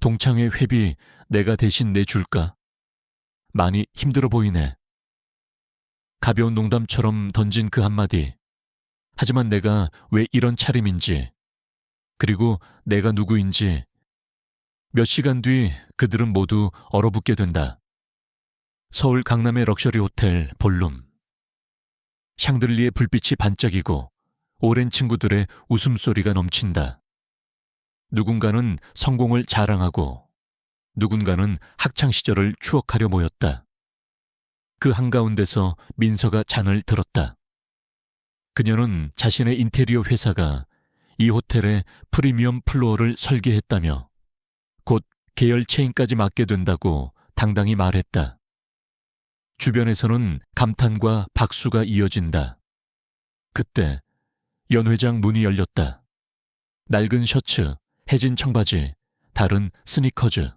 동창회 회비 내가 대신 내줄까? 많이 힘들어 보이네. 가벼운 농담처럼 던진 그 한마디. 하지만 내가 왜 이런 차림인지, 그리고 내가 누구인지 몇 시간 뒤 그들은 모두 얼어붙게 된다. 서울 강남의 럭셔리 호텔 볼룸. 샹들리에 불빛이 반짝이고 오랜 친구들의 웃음소리가 넘친다. 누군가는 성공을 자랑하고 누군가는 학창시절을 추억하려 모였다. 그 한가운데서 민서가 잔을 들었다. 그녀는 자신의 인테리어 회사가 이 호텔의 프리미엄 플로어를 설계했다며 곧 계열 체인까지 맡게 된다고 당당히 말했다. 주변에서는 감탄과 박수가 이어진다. 그때 연 회장 문이 열렸다. 낡은 셔츠, 해진 청바지, 다른 스니커즈.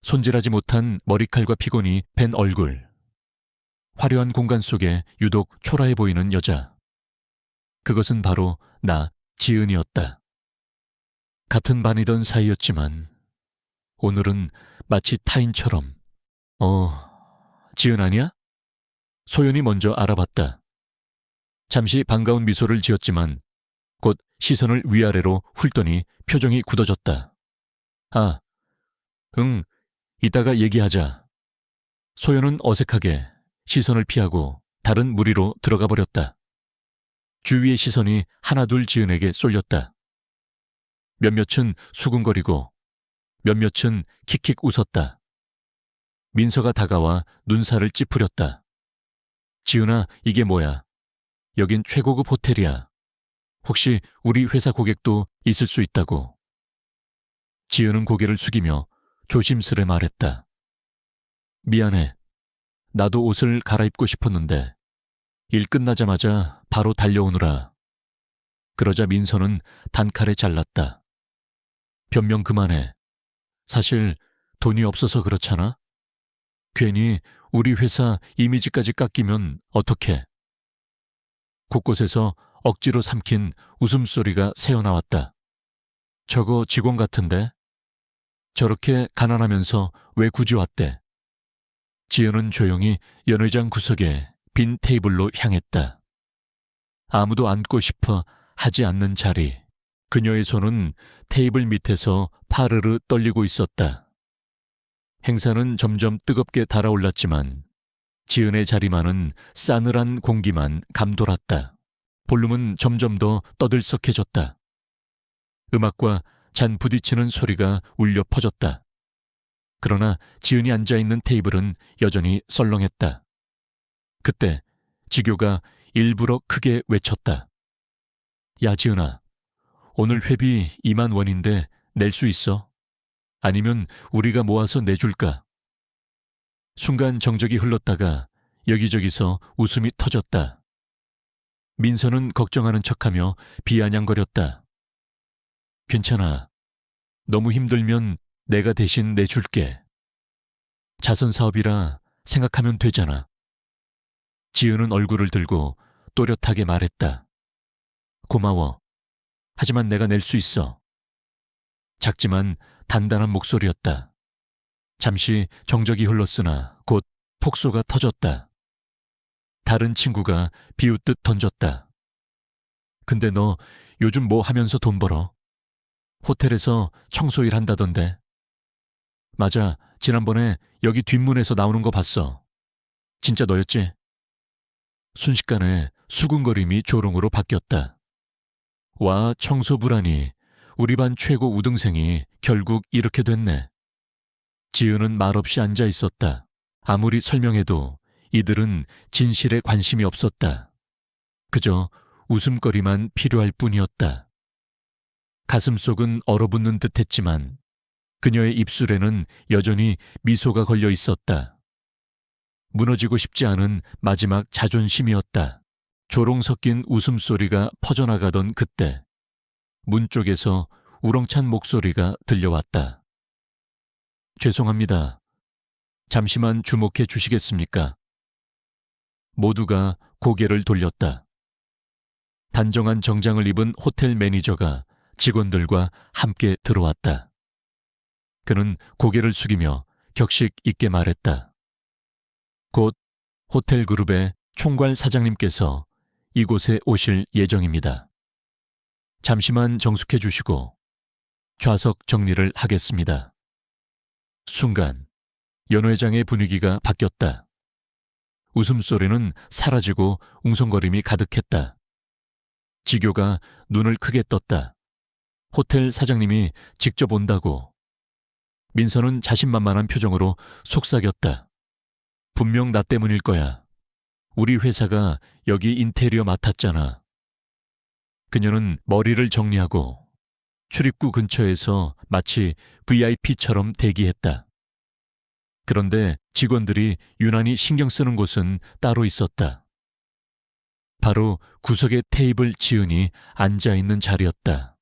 손질하지 못한 머리칼과 피곤이 밴 얼굴. 화려한 공간 속에 유독 초라해 보이는 여자. 그것은 바로 나, 지은이었다. 같은 반이던 사이였지만 오늘은 마치 타인처럼. 지은 아니야? 소연이 먼저 알아봤다. 잠시 반가운 미소를 지었지만 곧 시선을 위아래로 훑더니 표정이 굳어졌다. 아, 응, 이따가 얘기하자. 소연은 어색하게 시선을 피하고 다른 무리로 들어가 버렸다. 주위의 시선이 하나둘 지은에게 쏠렸다. 몇몇은 수군거리고 몇몇은 킥킥 웃었다. 민서가 다가와 눈살을 찌푸렸다. 지은아, 이게 뭐야? 여긴 최고급 호텔이야. 혹시 우리 회사 고객도 있을 수 있다고. 지은은 고개를 숙이며 조심스레 말했다. 미안해. 나도 옷을 갈아입고 싶었는데 일 끝나자마자 바로 달려오느라. 그러자 민서는 단칼에 잘랐다. 변명 그만해. 사실 돈이 없어서 그렇잖아. 괜히 우리 회사 이미지까지 깎이면 어떡해. 곳곳에서 억지로 삼킨 웃음소리가 새어나왔다. 저거 직원 같은데? 저렇게 가난하면서 왜 굳이 왔대? 지은은 조용히 연회장 구석에 빈 테이블로 향했다. 아무도 앉고 싶어 하지 않는 자리. 그녀의 손은 테이블 밑에서 파르르 떨리고 있었다. 행사는 점점 뜨겁게 달아올랐지만 지은의 자리만은 싸늘한 공기만 감돌았다. 볼륨은 점점 더 떠들썩해졌다. 음악과 잔 부딪히는 소리가 울려 퍼졌다. 그러나 지은이 앉아있는 테이블은 여전히 썰렁했다. 그때 지교가 일부러 크게 외쳤다. 야, 지은아, 오늘 회비 2만 원인데 낼 수 있어? 아니면 우리가 모아서 내줄까? 순간 정적이 흘렀다가 여기저기서 웃음이 터졌다. 민서는 걱정하는 척하며 비아냥거렸다. 괜찮아. 너무 힘들면 내가 대신 내줄게. 자선 사업이라 생각하면 되잖아. 지은은 얼굴을 들고 또렷하게 말했다. 고마워. 하지만 내가 낼 수 있어. 작지만 단단한 목소리였다. 잠시 정적이 흘렀으나 곧 폭소가 터졌다. 다른 친구가 비웃듯 던졌다. 근데 너 요즘 뭐 하면서 돈 벌어? 호텔에서 청소일 한다던데. 맞아, 지난번에 여기 뒷문에서 나오는 거 봤어. 진짜 너였지? 순식간에 수군거림이 조롱으로 바뀌었다. 와, 청소부라니. 우리 반 최고 우등생이 결국 이렇게 됐네. 지은은 말없이 앉아 있었다. 아무리 설명해도 이들은 진실에 관심이 없었다. 그저 웃음거리만 필요할 뿐이었다. 가슴속은 얼어붙는 듯했지만 그녀의 입술에는 여전히 미소가 걸려 있었다. 무너지고 싶지 않은 마지막 자존심이었다. 조롱 섞인 웃음소리가 퍼져나가던 그때 문 쪽에서 우렁찬 목소리가 들려왔다. 죄송합니다. 잠시만 주목해 주시겠습니까? 모두가 고개를 돌렸다. 단정한 정장을 입은 호텔 매니저가 직원들과 함께 들어왔다. 그는 고개를 숙이며 격식 있게 말했다. 곧 호텔 그룹의 총괄 사장님께서 이곳에 오실 예정입니다. 잠시만 정숙해 주시고 좌석 정리를 하겠습니다. 순간 연 회장의 분위기가 바뀌었다. 웃음소리는 사라지고 웅성거림이 가득했다. 지교가 눈을 크게 떴다. 호텔 사장님이 직접 온다고. 민서는 자신만만한 표정으로 속삭였다. 분명 나 때문일 거야. 우리 회사가 여기 인테리어 맡았잖아. 그녀는 머리를 정리하고 출입구 근처에서 마치 VIP처럼 대기했다. 그런데 직원들이 유난히 신경 쓰는 곳은 따로 있었다. 바로 구석에 테이블 지은이 앉아있는 자리였다.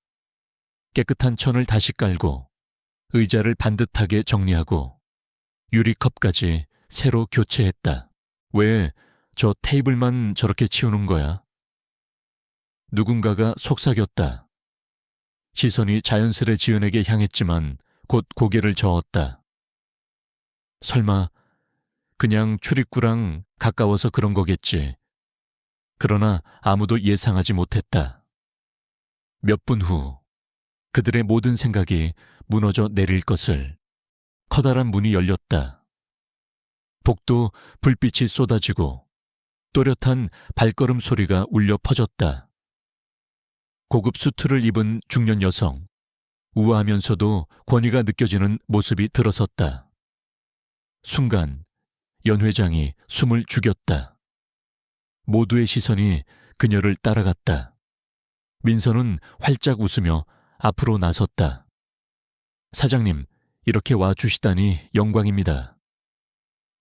깨끗한 천을 다시 깔고 의자를 반듯하게 정리하고 유리컵까지 새로 교체했다. 왜 저 테이블만 저렇게 치우는 거야? 누군가가 속삭였다. 시선이 자연스레 지은에게 향했지만 곧 고개를 저었다. 설마 그냥 출입구랑 가까워서 그런 거겠지. 그러나 아무도 예상하지 못했다. 몇 분 후 그들의 모든 생각이 무너져 내릴 것을. 커다란 문이 열렸다. 복도 불빛이 쏟아지고 또렷한 발걸음 소리가 울려 퍼졌다. 고급 수트를 입은 중년 여성, 우아하면서도 권위가 느껴지는 모습이 들어섰다. 순간 연 회장이 숨을 죽였다. 모두의 시선이 그녀를 따라갔다. 민서는 활짝 웃으며 앞으로 나섰다. 사장님, 이렇게 와주시다니 영광입니다.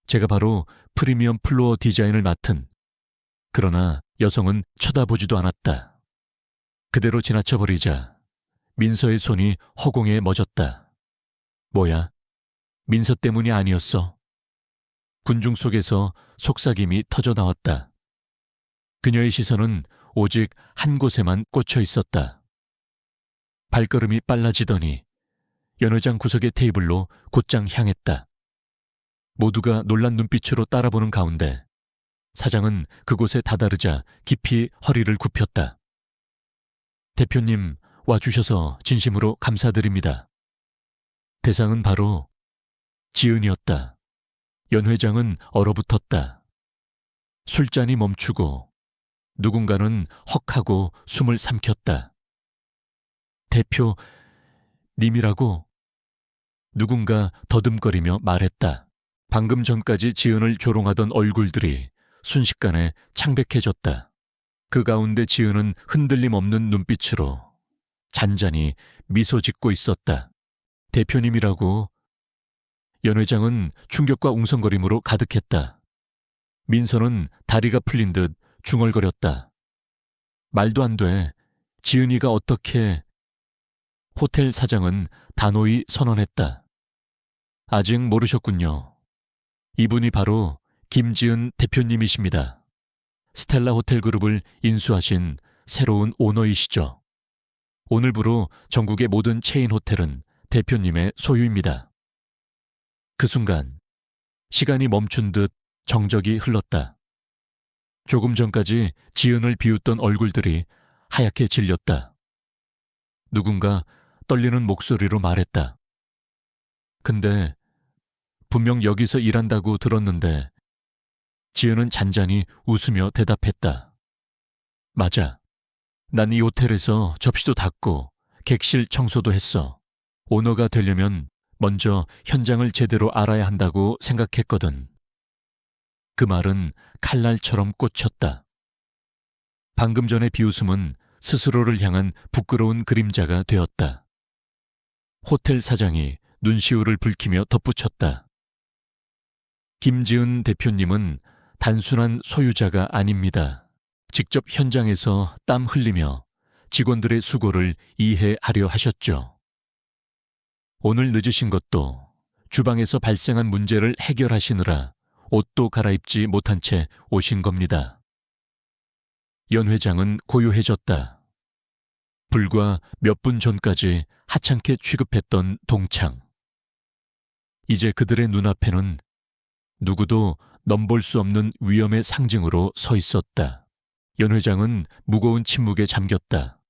제가 바로 프리미엄 플로어 디자인을 맡은. 그러나 여성은 쳐다보지도 않았다. 그대로 지나쳐버리자 민서의 손이 허공에 멎었다. 뭐야? 민서 때문이 아니었어. 군중 속에서 속삭임이 터져 나왔다. 그녀의 시선은 오직 한 곳에만 꽂혀 있었다. 발걸음이 빨라지더니 연 회장 구석의 테이블로 곧장 향했다. 모두가 놀란 눈빛으로 따라보는 가운데 사장은 그곳에 다다르자 깊이 허리를 굽혔다. 대표님, 와주셔서 진심으로 감사드립니다. 대상은 바로 지은이었다. 연 회장은 얼어붙었다. 술잔이 멈추고 누군가는 헉하고 숨을 삼켰다. 대표님이라고? 누군가 더듬거리며 말했다. 방금 전까지 지은을 조롱하던 얼굴들이 순식간에 창백해졌다. 그 가운데 지은은 흔들림 없는 눈빛으로 잔잔히 미소 짓고 있었다. 대표님이라고? 연 회장은 충격과 웅성거림으로 가득했다. 민서는 다리가 풀린 듯 중얼거렸다. 말도 안 돼. 지은이가 어떻게... 호텔 사장은 단호히 선언했다. 아직 모르셨군요. 이분이 바로 김지은 대표님이십니다. 스텔라 호텔 그룹을 인수하신 새로운 오너이시죠. 오늘부로 전국의 모든 체인 호텔은 대표님의 소유입니다. 그 순간 시간이 멈춘 듯 정적이 흘렀다. 조금 전까지 지은을 비웃던 얼굴들이 하얗게 질렸다. 누군가 떨리는 목소리로 말했다. 근데 분명 여기서 일한다고 들었는데. 지은은 잔잔히 웃으며 대답했다. 맞아. 난 이 호텔에서 접시도 닦고 객실 청소도 했어. 오너가 되려면 먼저 현장을 제대로 알아야 한다고 생각했거든. 그 말은 칼날처럼 꽂혔다. 방금 전의 비웃음은 스스로를 향한 부끄러운 그림자가 되었다. 호텔 사장이 눈시울을 붉히며 덧붙였다. 김지은 대표님은 단순한 소유자가 아닙니다. 직접 현장에서 땀 흘리며 직원들의 수고를 이해하려 하셨죠. 오늘 늦으신 것도 주방에서 발생한 문제를 해결하시느라 옷도 갈아입지 못한 채 오신 겁니다. 연 회장은 고요해졌다. 불과 몇 분 전까지 하찮게 취급했던 동창. 이제 그들의 눈앞에는 누구도 넘볼 수 없는 위험의 상징으로 서 있었다. 연 회장은 무거운 침묵에 잠겼다.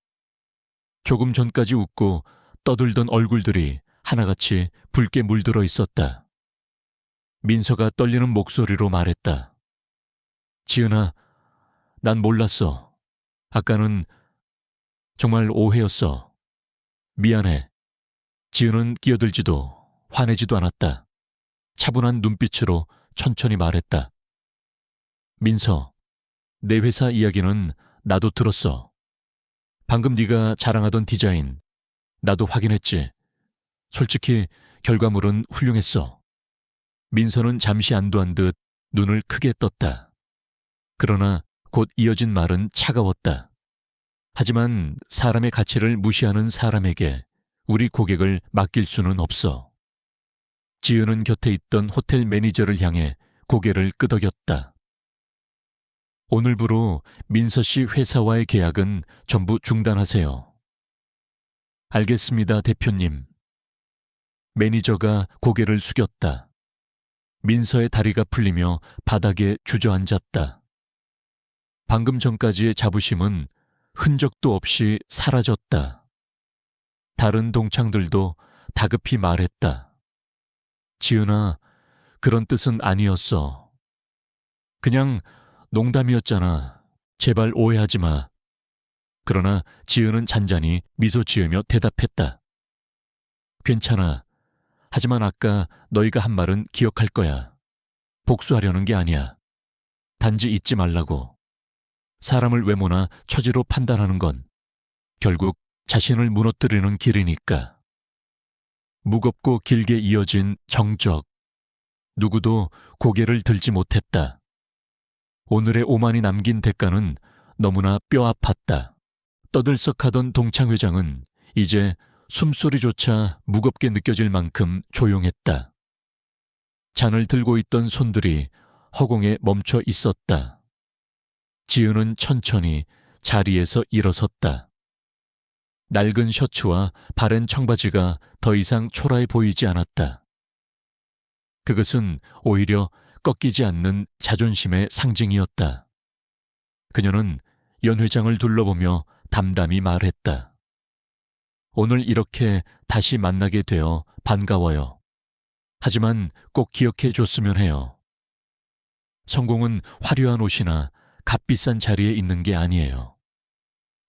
조금 전까지 웃고 떠들던 얼굴들이 하나같이 붉게 물들어 있었다. 민서가 떨리는 목소리로 말했다. 지은아, 난 몰랐어. 아까는 정말 오해였어. 미안해. 지은은 끼어들지도 화내지도 않았다. 차분한 눈빛으로 천천히 말했다. 민서, 내 회사 이야기는 나도 들었어. 방금 네가 자랑하던 디자인, 나도 확인했지. 솔직히 결과물은 훌륭했어. 민서는 잠시 안도한 듯 눈을 크게 떴다. 그러나 곧 이어진 말은 차가웠다. 하지만 사람의 가치를 무시하는 사람에게 우리 고객을 맡길 수는 없어. 지은은 곁에 있던 호텔 매니저를 향해 고개를 끄덕였다. 오늘부로 민서 씨 회사와의 계약은 전부 중단하세요. 알겠습니다, 대표님. 매니저가 고개를 숙였다. 민서의 다리가 풀리며 바닥에 주저앉았다. 방금 전까지의 자부심은 흔적도 없이 사라졌다. 다른 동창들도 다급히 말했다. 지은아, 그런 뜻은 아니었어. 그냥 농담이었잖아. 제발 오해하지 마. 그러나 지은은 잔잔히 미소 지으며 대답했다. 괜찮아. 하지만 아까 너희가 한 말은 기억할 거야. 복수하려는 게 아니야. 단지 잊지 말라고. 사람을 외모나 처지로 판단하는 건 결국 자신을 무너뜨리는 길이니까. 무겁고 길게 이어진 정적. 누구도 고개를 들지 못했다. 오늘의 오만이 남긴 대가는 너무나 뼈 아팠다. 떠들썩하던 동창회장은 이제 숨소리조차 무겁게 느껴질 만큼 조용했다. 잔을 들고 있던 손들이 허공에 멈춰 있었다. 지은은 천천히 자리에서 일어섰다. 낡은 셔츠와 바랜 청바지가 더 이상 초라해 보이지 않았다. 그것은 오히려 꺾이지 않는 자존심의 상징이었다. 그녀는 연 회장을 둘러보며 담담히 말했다. 오늘 이렇게 다시 만나게 되어 반가워요. 하지만 꼭 기억해 줬으면 해요. 성공은 화려한 옷이나 값비싼 자리에 있는 게 아니에요.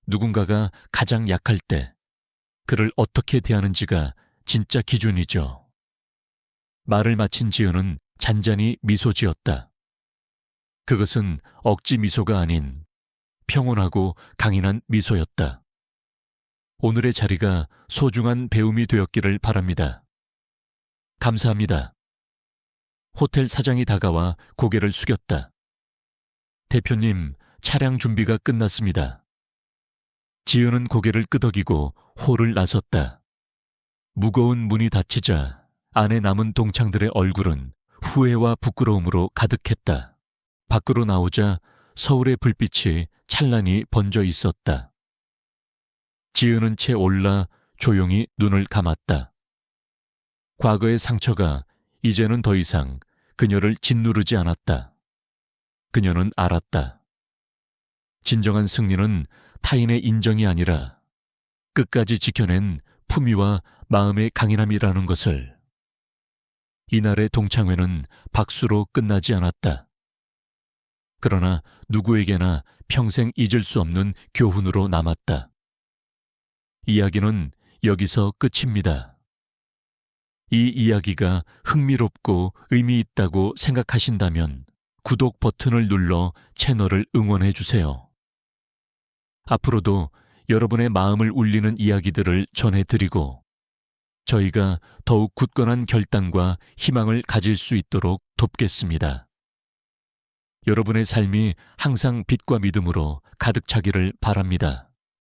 누군가가 가장 약할 때 그를 어떻게 대하는지가 진짜 기준이죠. 말을 마친 지은은 잔잔히 미소 지었다. 그것은 억지 미소가 아닌 평온하고 강인한 미소였다. 오늘의 자리가 소중한 배움이 되었기를 바랍니다. 감사합니다. 호텔 사장이 다가와 고개를 숙였다. 대표님, 차량 준비가 끝났습니다. 지은은 고개를 끄덕이고 홀을 나섰다. 무거운 문이 닫히자 안에 남은 동창들의 얼굴은 후회와 부끄러움으로 가득했다. 밖으로 나오자 서울의 불빛이 찬란히 번져 있었다. 지은은 채 올라 조용히 눈을 감았다. 과거의 상처가 이제는 더 이상 그녀를 짓누르지 않았다. 그녀는 알았다. 진정한 승리는 타인의 인정이 아니라 끝까지 지켜낸 품위와 마음의 강인함이라는 것을. 이날의 동창회는 박수로 끝나지 않았다. 그러나 누구에게나 평생 잊을 수 없는 교훈으로 남았다. 이야기는 여기서 끝입니다. 이 이야기가 흥미롭고 의미 있다고 생각하신다면 구독 버튼을 눌러 채널을 응원해 주세요. 앞으로도 여러분의 마음을 울리는 이야기들을 전해드리고 저희가 더욱 굳건한 결단과 희망을 가질 수 있도록 돕겠습니다. 여러분의 삶이 항상 빛과 믿음으로 가득 차기를 바랍니다.